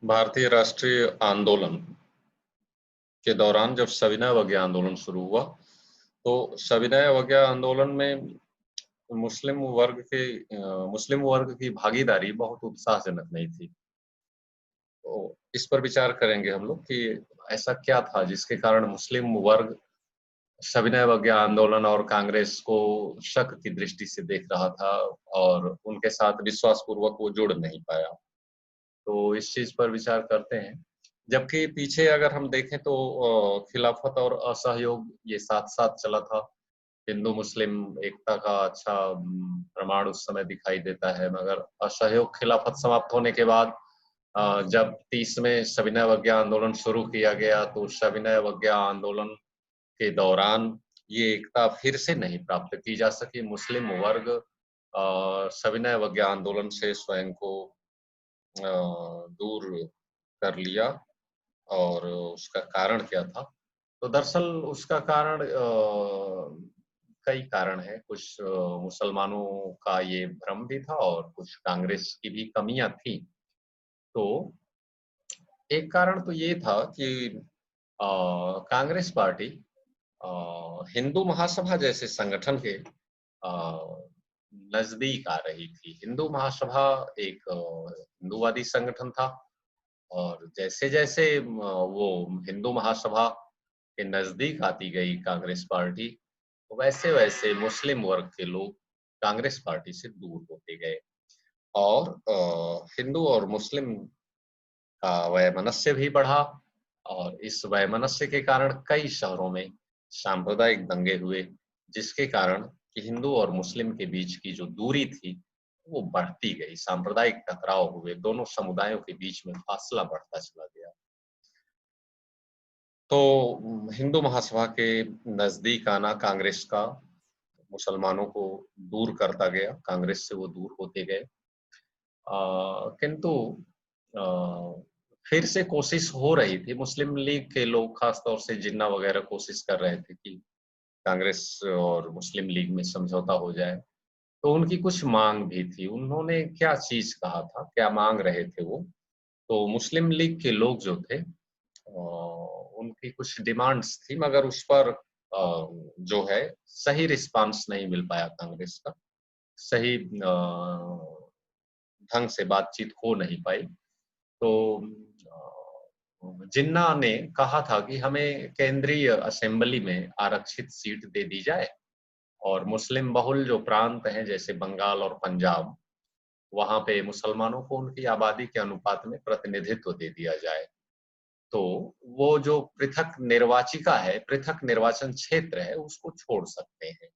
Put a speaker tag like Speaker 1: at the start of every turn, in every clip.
Speaker 1: भारतीय राष्ट्रीय आंदोलन के दौरान जब सविनय अवज्ञा आंदोलन शुरू हुआ, तो सविनय अवज्ञा आंदोलन में मुस्लिम वर्ग की भागीदारी बहुत उत्साहजनक नहीं थी। तो इस पर विचार करेंगे हम लोग कि ऐसा क्या था जिसके कारण मुस्लिम वर्ग सविनय अवज्ञा आंदोलन और कांग्रेस को शक की दृष्टि से देख रहा था और उनके साथ विश्वासपूर्वक वो जुड़ नहीं पाया। तो इस चीज पर विचार करते हैं। जबकि पीछे अगर हम देखें तो खिलाफत और असहयोग ये साथ-साथ चला था। हिंदू-मुस्लिम एकता का अच्छा प्रमाण उस समय दिखाई देता है, मगर असहयोग खिलाफत समाप्त होने के बाद जब 30 में सविनय अवज्ञा आंदोलन शुरू किया गया, तो सविनय अवज्ञा आंदोलन के दौरान ये एकता फिर से नहीं प्राप्त की जा सकी। मुस्लिम वर्ग सविनय अवज्ञा आंदोलन से स्वयं को दूर कर लिया और उसका कारण क्या था? तो दरअसल उसका कारण कई कारण हैं। कुछ मुसलमानों का ये भ्रम भी था और कुछ कांग्रेस की भी कमियाँ थी। तो एक कारण तो ये था कि कांग्रेस पार्टी हिंदू महासभा जैसे संगठन के नज़दीक आ रही थी। हिंदू महासभा एक हिंदूवादी संगठन था और जैसे-जैसे वो हिंदू महासभा के नज़दीक आती गई कांग्रेस पार्टी, वैसे-वैसे मुस्लिम वर्ग के लोग कांग्रेस पार्टी से दूर होते गए और हिंदू और मुस्लिम का वैमनस्य भी बढ़ा और इस वैमनस्य के कारण कई शहरों में सांप्रदायिक दंगे हुए, जिसके कारण कि हिंदू और मुस्लिम के बीच की जो दूरी थी, वो बढ़ती गई। सांप्रदायिक टकराव हुए, दोनों समुदायों के बीच में फासला बढ़ता चला गया। तो हिंदू महासभा के नज़दीक आना कांग्रेस का मुसलमानों को दूर करता गया, कांग्रेस से वो दूर होते गए। किंतु अ, फिर से कोशिश हो रही थी, मुस्लिम लीग के लोग खास तौर से जिन्ना वगैरह कोशिश कर रहे थे कि कांग्रेस और मुस्लिम लीग में समझौता हो जाए। तो उनकी कुछ माँग भी थी। उन्होंने क्या चीज़ कहा था, क्या माँग रहे थे वो? तो मुस्लिम लीग के लोग जो थे उनकी कुछ डिमांड्स थी मगर उस पर जो है सही रिस्पॉन्स नहीं मिल पाया कांग्रेस का। सही ढंग से बातचीत हो नहीं पाई। तो जिन्ना ने कहा था कि हमें केंद्रीय असेंबली में आरक्षित सीट दे दी जाए और मुस्लिम बहुल जो प्रांत हैं जैसे बंगाल और पंजाब, वहाँ पे मुसलमानों को उनकी आबादी के अनुपात में प्रतिनिधित्व दे दिया जाए। तो वो जो पृथक निर्वाचिका है, पृथक निर्वाचन क्षेत्र है, उसको छोड़ सकते हैं।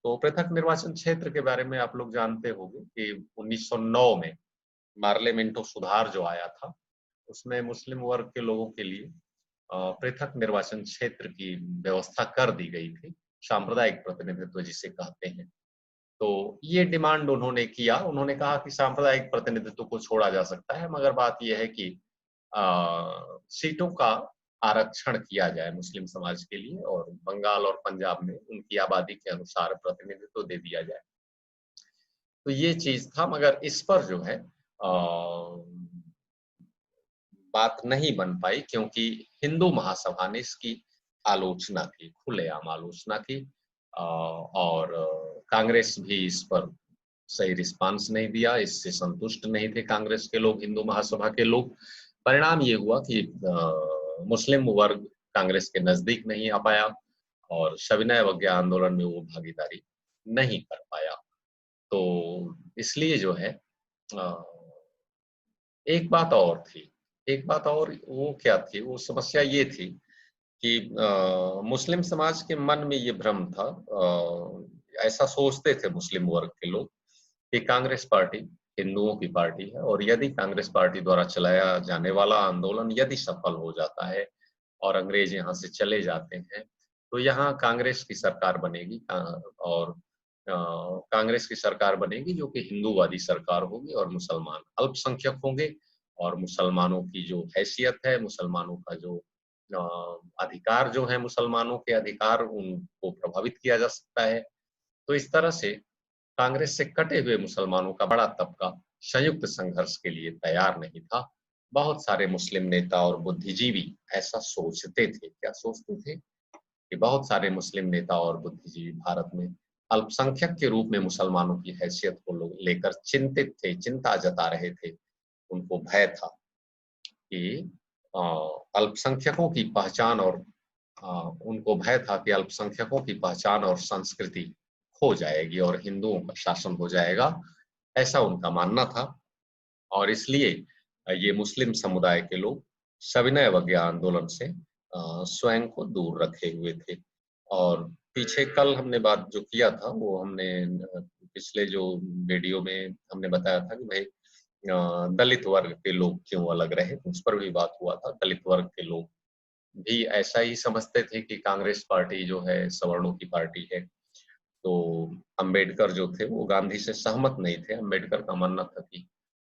Speaker 1: तो पृथक निर्वाचन क्षेत्र के बारे में आप लोग जानते होंगे कि 1909 में पार्लियामेंटो सुधार जो आया था, उसमें मुस्लिम वर्ग के लोगों के लिए पृथक निर्वाचन क्षेत्र की व्यवस्था कर दी गई थी, सांप्रदायिक प्रतिनिधित्व जिसे कहते हैं। तो ये डिमांड उन्होंने किया, उन्होंने कहा कि सांप्रदायिक प्रतिनिधित्व को छोड़ा जा सकता है, मगर बात ये है कि सीटों का आरक्षण किया जाए मुस्लिम समाज के लिए और बंगाल और पंजाब में उनकी आबादी के अनुसार प्रतिनिधित्व दे दिया जाए। तो ये चीज़ था मगर इस पर जो है बात नहीं बन पाई क्योंकि हिंदू महासभा ने इसकी आलोचना की, खुलेआम आलोचना की और कांग्रेस भी इस पर सही रिस्पॉन्स नहीं दिया, इससे संतुष्ट नहीं थे कांग्रेस के लोग, हिंदू महासभा के लोग। परिणाम ये हुआ कि मुस्लिम वर्ग कांग्रेस के नजदीक नहीं आ पाया और सविनय अवज्ञा आंदोलन में वो भागीदारी नहीं कर पाया। तो इसलिए जो है अ, एक बात और थी, एक बात और वो क्या थी, वो समस्या ये थी कि मुस्लिम समाज के मन में ये भ्रम था ऐसा सोचते थे मुस्लिम वर्ग के लोग कि कांग्रेस पार्टी हिंदुओं की पार्टी है और यदि कांग्रेस पार्टी द्वारा चलाया जाने वाला आंदोलन यदि सफल हो जाता है और अंग्रेज यहाँ से चले जाते हैं, तो यहाँ कांग्रेस की सरकार बनेगी और कांग्रेस की सरकार बनेगी जो कि हिंदूवादी सरकार होगी और मुसलमान अल्पसंख्यक होंगे और मुसलमानों की जो हैसियत है, मुसलमानों का जो अधिकार जो है मुसलमानों के अधिकार उनको प्रभावित किया जा सकता है। तो इस तरह से कांग्रेस से कटे हुए मुसलमानों का बड़ा तबका संयुक्त संघर्ष के लिए तैयार नहीं था बहुत सारे मुस्लिम नेता और बुद्धिजीवी ऐसा सोचते थे, क्या सोचते थे कि बहुत सारे मुस्लिम नेता और बुद्धिजीवी भारत में अल्पसंख्यक के रूप में मुसलमानों की हैसियत को लेकर चिंतित थे, चिंता जता रहे थे। उनको भय था कि अ, अल्पसंख्यकों की पहचान और उनको भय था कि अल्पसंख्यकों की पहचान और संस्कृति खो जाएगी और हिंदुओं का शासन हो जाएगा, ऐसा उनका मानना था। और इसलिए ये मुस्लिम समुदाय के लोग सविनय अवज्ञा आंदोलन से स्वयं को दूर रखे हुए थे। और पीछे कल हमने बात जो किया था वो हमने पिछले जो वीडियो में हमने बताया था कि भाई दलित वर्ग के लोग क्यों अलग रहे, तो उस पर भी बात हुआ था। दलित वर्ग के लोग भी ऐसा ही समझते थे कि कांग्रेस पार्टी जो है सवर्णों की पार्टी है। तो अंबेडकर जो थे वो गांधी से सहमत नहीं थे। अंबेडकर का मानना था कि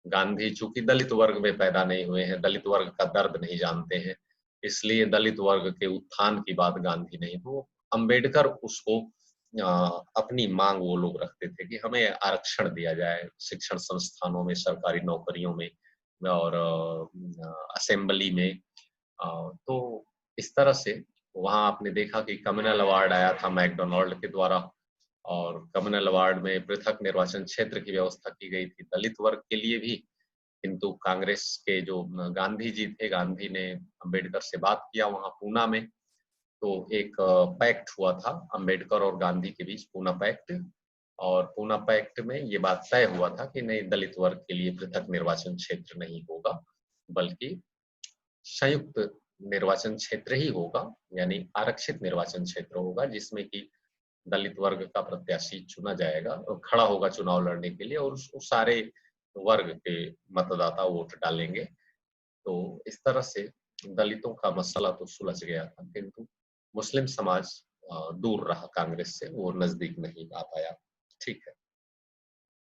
Speaker 1: गांधी चूंकि दलित वर्ग में पैदा नहीं हुए हैं, दलित वर्ग का दर्द नहीं जानते हैं, इसलिए दलित वर्ग के उत्थान की बात गांधी नहीं। तो अंबेडकर उसको अपनी मांग वो लोग रखते थे कि हमें आरक्षण दिया जाए शिक्षण संस्थानों में, सरकारी नौकरियों में और असेंबली में। तो इस तरह से वहां आपने देखा कि कम्युनल अवार्ड आया था मैकडोनाल्ड के द्वारा और कम्युनल अवार्ड में पृथक निर्वाचन क्षेत्र की व्यवस्था की गई थी दलित वर्ग के लिए भी। किंतु कांग्रेस के जो गांधी जी थे, गांधी ने अंबेडकर से बात किया वहां पूना में। तो एक पैक्ट हुआ था अंबेडकर और गांधी के बीच, पूना पैक्ट। और पूना पैक्ट में ये बात तय हुआ था कि नहीं, दलित वर्ग के लिए पृथक निर्वाचन क्षेत्र नहीं होगा, बल्कि संयुक्त निर्वाचन क्षेत्र ही होगा, यानी आरक्षित निर्वाचन क्षेत्र होगा जिसमें कि दलित वर्ग का प्रत्याशी चुना जाएगा और खड़ा होगा चुनाव लड़ने के लिए और उसको सारे वर्ग के मतदाता वोट डालेंगे। तो इस तरह से दलितों का मसला तो सुलझ गया था, किंतु मुस्लिम समाज दूर रहा कांग्रेस से, वो नजदीक नहीं आ पाया। ठीक है।